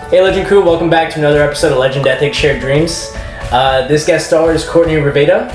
Hey Legend Crew, welcome back to another episode of Legend Ethics Shared Dreams. This guest star is Courtney Revada.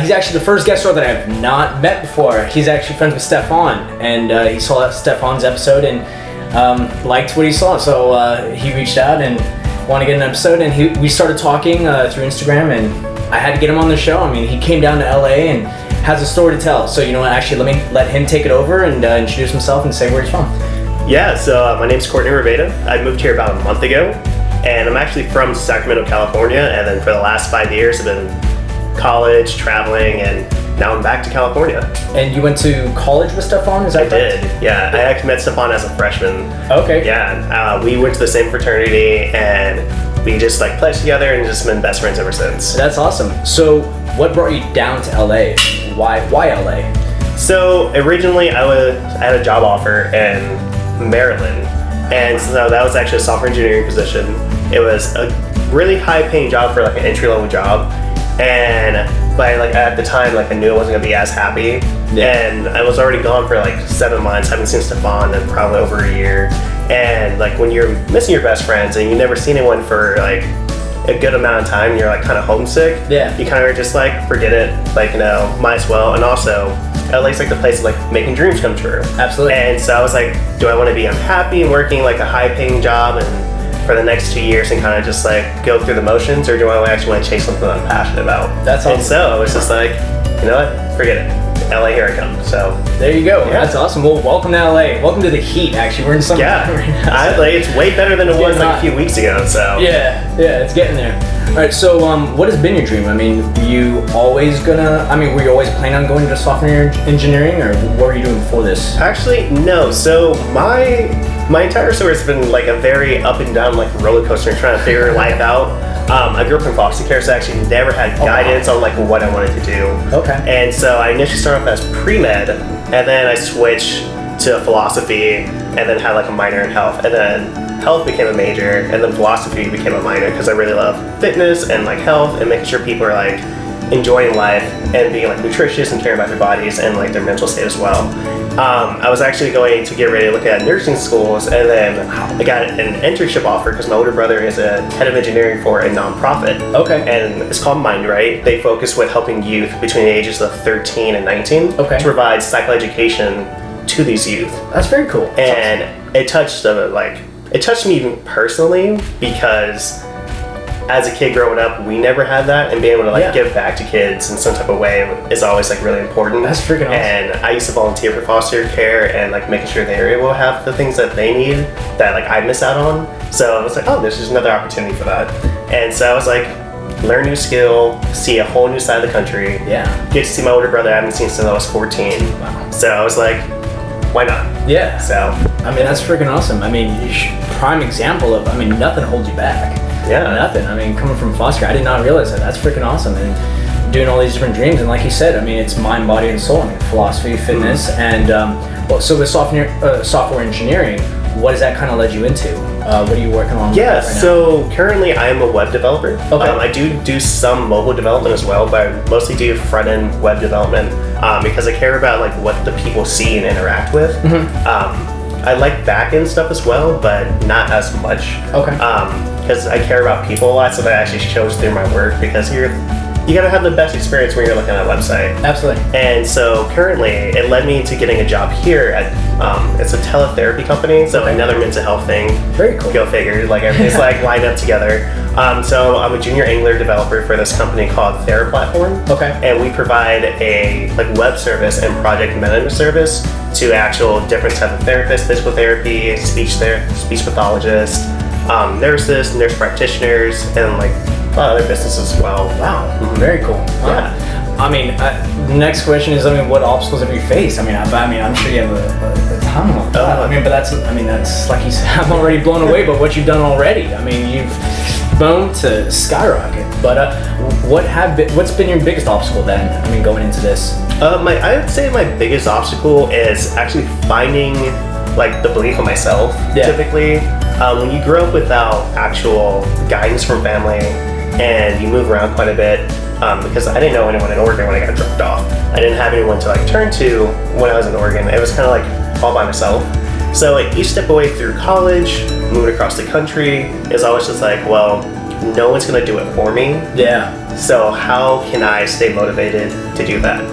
He's actually the first guest star that I have not met before. He's actually friends with Stefan, and he saw Stefan's episode and liked what he saw, so he reached out and wanted to get an episode, and we started talking through Instagram, and I had to get him on the show. I mean, he came down to LA and has a story to tell, so you know what, actually let him take it over and introduce himself and say where he's from. Yeah, so my name's Courtney Revada. I moved here about a month ago, and I'm actually from Sacramento, California, and then for the last 5 years I've been college, traveling, and now I'm back to California. And you went to college with Stefan, is that correct? I did, yeah. I actually met Stefan as a freshman. Okay. Yeah, we went to the same fraternity, and we just like pledged together and just been best friends ever since. That's awesome. So what brought you down to LA? Why LA? So originally I had a job offer in Maryland, and so that was actually a software engineering position. It was a really high paying job for like an entry level job, but like at the time, like I knew I wasn't gonna be as happy. Yeah. And I was already gone for like 7 months, haven't seen Stefan in probably over a year. And like when you're missing your best friends and you never see anyone for like a good amount of time, you're like kind of homesick. Yeah. You kind of are just like, forget it, like, you know, might as well. And also LA's like the place of like making dreams come true. Absolutely. And so I was like, do I want to be unhappy and working like a high paying job and for the next 2 years and kind of just like go through the motions, or do I actually want to chase something that I'm passionate about? That's awesome. And so I was just like, you know what, forget it. LA, here I come. So there you go. Yeah. That's awesome. Well, welcome to LA. Welcome to the heat. Actually, we're in summer right now. So. It's way better than it was like a few weeks ago. So yeah, it's getting there. All right. So, what has been your dream? I mean, were you always planning on going into software engineering, or what were you doing before this? Actually, no. So my entire story has been like a very up and down like roller coaster and trying to figure life out. I grew up in foster care, so I actually never had guidance on like what I wanted to do. Okay. And so I initially started off as pre-med, and then I switched to philosophy, and then had like a minor in health, and then health became a major, and then philosophy became a minor because I really love fitness and like health and making sure people are like enjoying life and being like nutritious and caring about their bodies and like their mental state as well. I was actually going to get ready to look at nursing schools, and then I got an internship offer because my older brother is a head of engineering for a nonprofit. Okay. And it's called Mind Right. They focus with helping youth between the ages of 13 and 19 to provide psychoeducation to these youth. That's very cool. And it touched me personally because as a kid growing up, we never had that, and being able to like give back to kids in some type of way is always like really important. That's freaking awesome. And I used to volunteer for foster care and like making sure they were able to have the things that they need that like I miss out on. So I was like, oh, there's just another opportunity for that. And so I was like, learn a new skill, see a whole new side of the country. Yeah. Get to see my older brother I haven't seen since I was 14. Wow. So I was like, why not? Yeah. So I mean, that's freaking awesome. I mean, prime example of, nothing holds you back. Yeah. Nothing. I mean, coming from foster care, I did not realize that. That's freaking awesome. And doing all these different dreams, and like you said, I mean, it's mind, body, and soul. I mean, philosophy, fitness, and so with software engineering, what has that kind of led you into? What are you working on? Yeah, right now? so currently I am a web developer. Okay. I do some mobile development as well, but I mostly do front-end web development because I care about like what the people see and interact with. Mm-hmm. I like back-end stuff as well, but not as much. Okay. Because I care about people a lot, so that actually shows through my work, because you gotta have the best experience when you're looking at a website. Absolutely. And so currently, it led me to getting a job here at it's a teletherapy company, so another mental health thing. Very cool. Go figure. Like everything's like lined up together. So I'm a junior Angular developer for this company called TheraPlatform. Okay. And we provide a like web service and project management service to actual different type of therapists, physical therapy, speech pathologists, nurses, nurse practitioners, and like a lot of other businesses as well. Wow. Mm-hmm. Very cool. Yeah. I mean, the next question is, what obstacles have you faced? I'm sure you have a ton of them. But that's like you said, I'm already blown away by what you've done already. I mean, you've boomed to skyrocket. But what's been your biggest obstacle then? I mean, going into this. I would say my biggest obstacle is actually finding like the belief in myself. Yeah. Typically, when you grow up without actual guidance from family and you move around quite a bit, because I didn't know anyone in Oregon when I got dropped off. I didn't have anyone to like turn to when I was in Oregon. It was kind of like all by myself. So like each step away through college, moving across the country, is always just like, well, no one's gonna do it for me. Yeah. So how can I stay motivated to do that?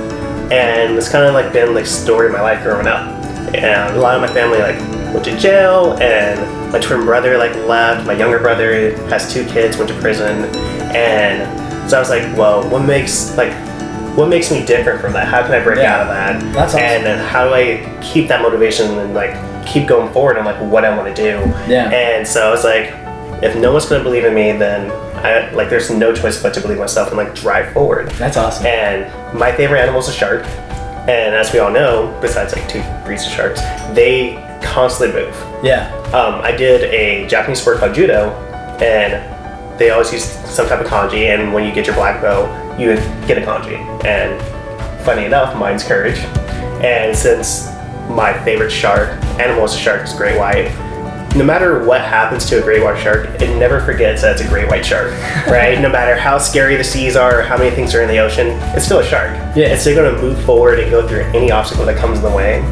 And it's kind of like been like story of my life growing up. And a lot of my family like went to jail, and my twin brother like left. My younger brother has 2 kids, went to prison, and so I was like, well, what makes me different from that? How can I break out of that? That's awesome. And then how do I keep that motivation and like keep going forward on like what I want to do? Yeah. And so I was like, if no one's gonna believe in me, then there's no choice but to believe myself and like drive forward. That's awesome. And my favorite animal is a shark. And as we all know, besides like 2 breeds of sharks, they constantly move. Yeah. I did a Japanese sport called judo, and they always use some type of kanji, and when you get your black belt, you get a kanji. And funny enough, mine's courage. And since my favorite animal is a shark, is great white, no matter what happens to a great white shark, it never forgets that it's a great white shark, right? No matter how scary the seas are or how many things are in the ocean, it's still a shark. Yeah. It's still going to move forward and go through any obstacle that comes in the way.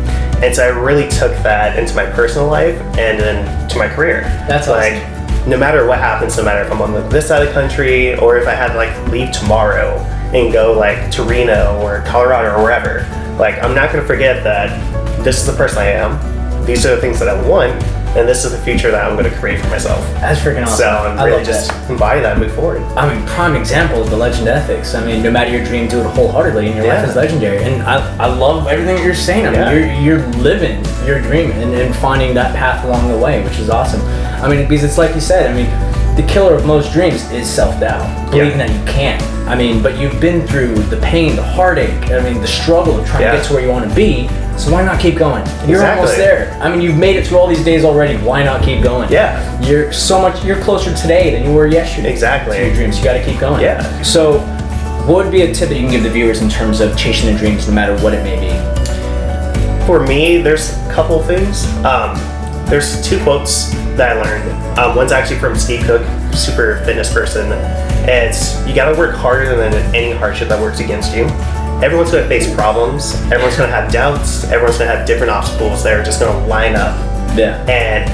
And so I really took that into my personal life and then to my career. That's like, awesome. No matter what happens, no matter if I'm on this side of the country or if I had to like leave tomorrow and go like to Reno or Colorado or wherever, like I'm not going to forget that this is the person I am. These are the things that I want. And this is the future that I'm going to create for myself. That's freaking awesome. So I'm really just embody that and move forward. I mean, prime example of the legend ethics. I mean, no matter your dream, do it wholeheartedly, and your life is legendary. And I love everything that you're saying. I mean, you're living your dream and finding that path along the way, which is awesome. I mean, because it's like you said, I mean, the killer of most dreams is self-doubt, believing that you can't. I mean, but you've been through the pain, the heartache, I mean, the struggle of trying to get to where you want to be, so why not keep going? You're almost there. I mean, you've made it through all these days already, why not keep going? Yeah. You're closer today than you were yesterday. Exactly. To your dreams, you gotta keep going. Yeah. So, what would be a tip that you can give the viewers in terms of chasing their dreams, no matter what it may be? For me, there's a couple of things. There's 2 quotes that I learned. One's actually from Steve Cook, super fitness person. It's, you gotta work harder than any hardship that works against you. Everyone's gonna face problems, everyone's gonna have doubts, everyone's gonna have different obstacles that are just gonna line up. Yeah. And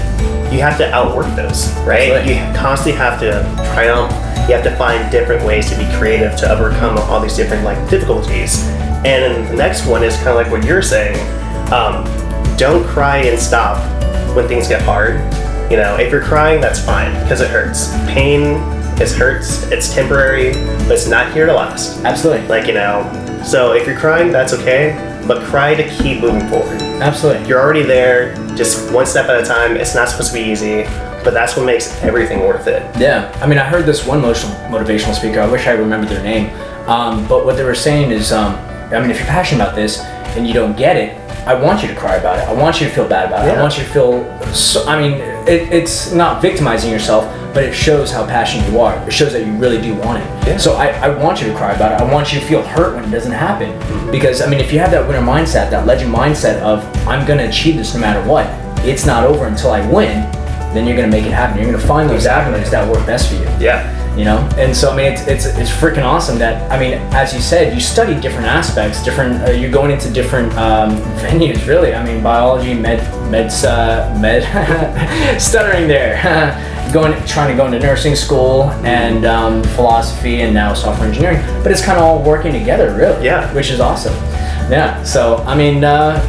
you have to outwork those, right? Absolutely. You constantly have to triumph. You have to find different ways to be creative to overcome all these different like difficulties. And then the next one is kind of like what you're saying. Don't cry and stop when things get hard. You know, if you're crying, that's fine because it hurts. Pain hurts. It's temporary, but it's not here to last. Absolutely. Like, you know, so if you're crying, that's okay, but cry to keep moving forward. Absolutely. You're already there, just one step at a time. It's not supposed to be easy, but that's what makes everything worth it. Yeah. I mean, I heard this one motivational speaker. I wish I remembered their name. But what they were saying is, I mean, if you're passionate about this and you don't get it, I want you to cry about it. I want you to feel bad about it. I want you to feel, it's not victimizing yourself, but it shows how passionate you are. It shows that you really do want it. Yeah. So I want you to cry about it. I want you to feel hurt when it doesn't happen. Mm-hmm. Because, I mean, if you have that winner mindset, that legend mindset of, I'm going to achieve this no matter what, it's not over until I win, then you're going to make it happen. You're going to find those avenues that work best for you. Yeah. You know, and so I mean, it's freaking awesome that, I mean, as you said, you study different aspects, you're going into different venues, really. I mean, biology, stuttering there, trying to go into nursing school and philosophy and now software engineering, but it's kind of all working together, really. Yeah. Which is awesome. Yeah, so I mean,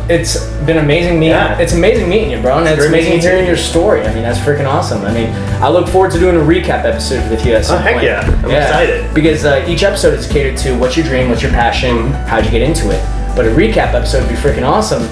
it's been amazing meeting. Yeah. It's amazing meeting you, bro, and it's amazing hearing your story. I mean, that's freaking awesome. I mean, I look forward to doing a recap episode with you at some point. Heck yeah, I'm excited. Because each episode is catered to what's your dream, what's your passion, how'd you get into it. But a recap episode would be freaking awesome,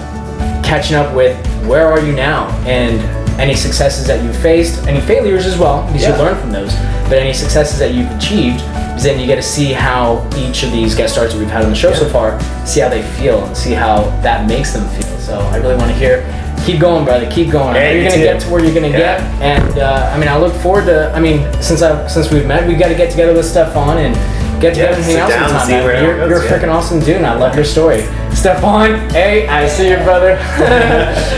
catching up with where are you now and any successes that you've faced, any failures as well, because you learn from those, but any successes that you've achieved. Because then you get to see how each of these guest stars that we've had on the show so far, see how they feel and see how that makes them feel. So I really want to hear, keep going, brother, keep going. Yeah, you're going to get to where you're going to get. And I mean, I look forward to, I mean, since we've met, we've got to get together with Stefan and get together and hang out sometime. You're a freaking awesome dude, and I love your story. Stefan, hey, I see you, brother.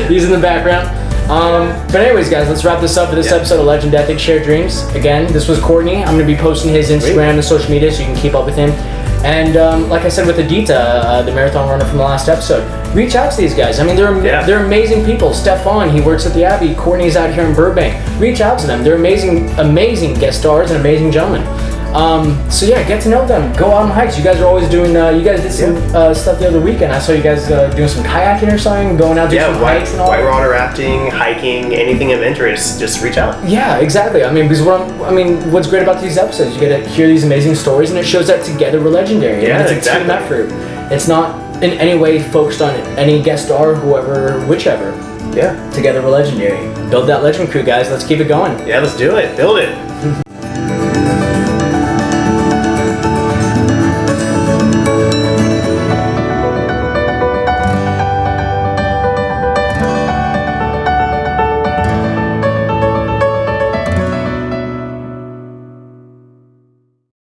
He's in the background. But anyways, guys, let's wrap this up for this episode of Legend Ethics Shared Dreams. Again, this was Courtney. I'm going to be posting his Instagram and social media so you can keep up with him. And like I said with Adita, the marathon runner from the last episode, reach out to these guys. I mean, they're amazing people. Stefan, he works at the Abbey. Courtney's out here in Burbank. Reach out to them. They're amazing guest stars and amazing gentlemen. So yeah, get to know them. Go out on hikes. You guys are always doing. You guys did some stuff the other weekend. I saw you guys doing some kayaking or something. Going out doing some hikes and all. Whitewater rafting, hiking, anything of interest. Just reach out. Yeah, exactly. I mean, because what's great about these episodes, you get to hear these amazing stories, and it shows that together we're legendary. Yeah, it's a team effort. It's not in any way focused on any guest star, whoever, whichever. Yeah. Together we're legendary. Build that legend crew, guys. Let's keep it going. Yeah, let's do it. Build it.